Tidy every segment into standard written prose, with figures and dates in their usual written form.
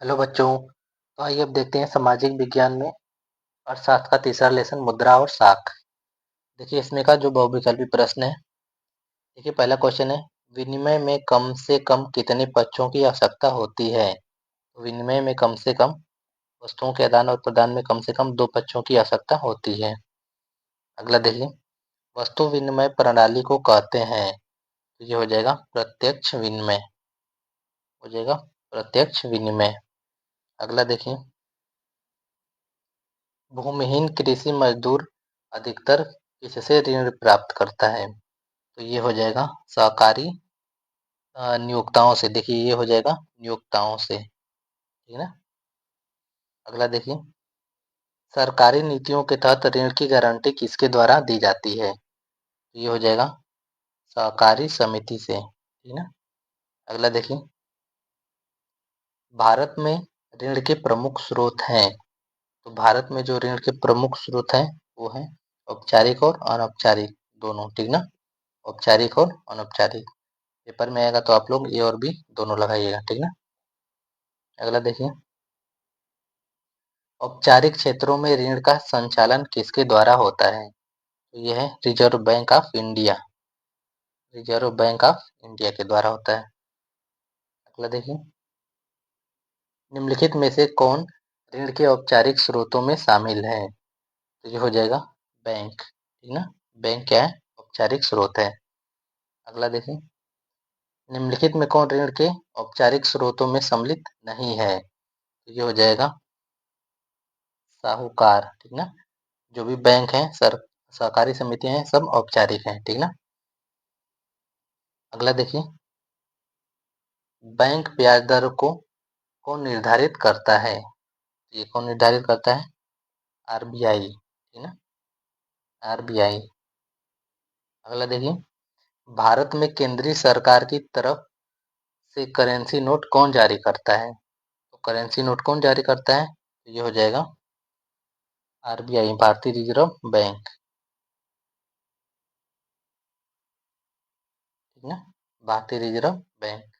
Hello बच्चों। तो आइए अब देखते हैं सामाजिक विज्ञान में अर्थशास्त्र का तीसरा लेसन मुद्रा और साख। देखिए इसमें का जो बहुविकल्पी प्रश्न है। देखिए पहला क्वेश्चन है, विनिमय में कम से कम कितने पक्षों की आवश्यकता होती है। तो विनिमय में कम से कम वस्तुओं के आदान और प्रदान में कम से कम दो पक्षों की आवश्यकता होती है। अगला देखिए, वस्तु विनिमय प्रणाली को कहते हैं। तो ये हो जाएगा प्रत्यक्ष विनिमय, हो जाएगा प्रत्यक्ष विनिमय। अगला देखिए, भूमिहीन कृषि मजदूर अधिकतर किससे ऋण प्राप्त करता है। तो ये हो जाएगा सहकारी नियोक्ताओं से। देखिए ये हो जाएगा नियोक्ताओं से, ठीक है ना। अगला देखिए, सरकारी नीतियों के तहत ऋण की गारंटी किसके द्वारा दी जाती है। तो ये हो जाएगा सहकारी समिति से, ठीक है ना। अगला देखिए, भारत में ऋण के प्रमुख स्रोत हैं। तो भारत में जो ऋण के प्रमुख स्रोत हैं वो है औपचारिक और अनौपचारिक दोनों, ठीक ना। औपचारिक और अनौपचारिक। पेपर में आएगा तो आप लोग ए और बी दोनों लगाइएगा, ठीक ना। अगला देखिए, औपचारिक क्षेत्रों में ऋण का संचालन किसके द्वारा होता है। तो यह है reserve bank of India, reserve bank of India के द्वारा होता है। अगला देखिए, निम्नलिखित में से कौन ऋण के औपचारिक स्रोतों में शामिल है। तो ये हो जाएगा बैंक, ठीक ना। बैंक क्या है, औपचारिक स्रोत है। अगला देखिए, निम्नलिखित में कौन ऋण के औपचारिक स्रोतों में सम्मिलित नहीं है। तो ये हो जाएगा साहूकार, ठीक ना। जो भी बैंक हैं सर सहकारी समितियां हैं सब औपचारिक हैं, ठीक ना। अगला देखिए, बैंक ब्याज दर को कौन निर्धारित करता है। ये कौन निर्धारित करता है, आरबीआई, ठीक ना, आरबीआई। अगला देखिए, भारत में केंद्रीय सरकार की तरफ से करेंसी नोट कौन जारी करता है। तो करेंसी नोट कौन जारी करता है, तो ये हो जाएगा आरबीआई, भारतीय रिजर्व बैंक, ठीक ना, भारतीय रिजर्व बैंक।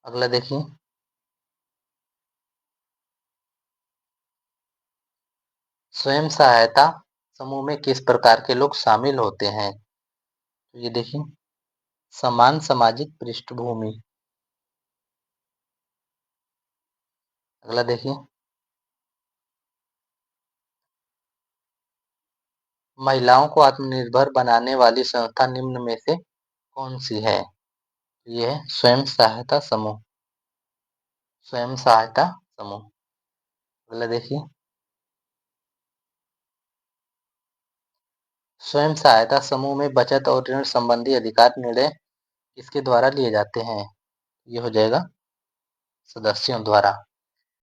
अगला देखिए, स्वयं सहायता समूह में किस प्रकार के लोग शामिल होते हैं। तो ये देखिए, समान सामाजिक पृष्ठभूमि। अगला देखिए, महिलाओं को आत्मनिर्भर बनाने वाली संस्था निम्न में से कौन सी है। तो ये है स्वयं सहायता समूह, स्वयं सहायता समूह। अगला देखिए, स्वयं सहायता समूह में बचत और ऋण संबंधी अधिकार निर्णय किसके द्वारा लिए जाते हैं। ये हो जाएगा सदस्यों द्वारा।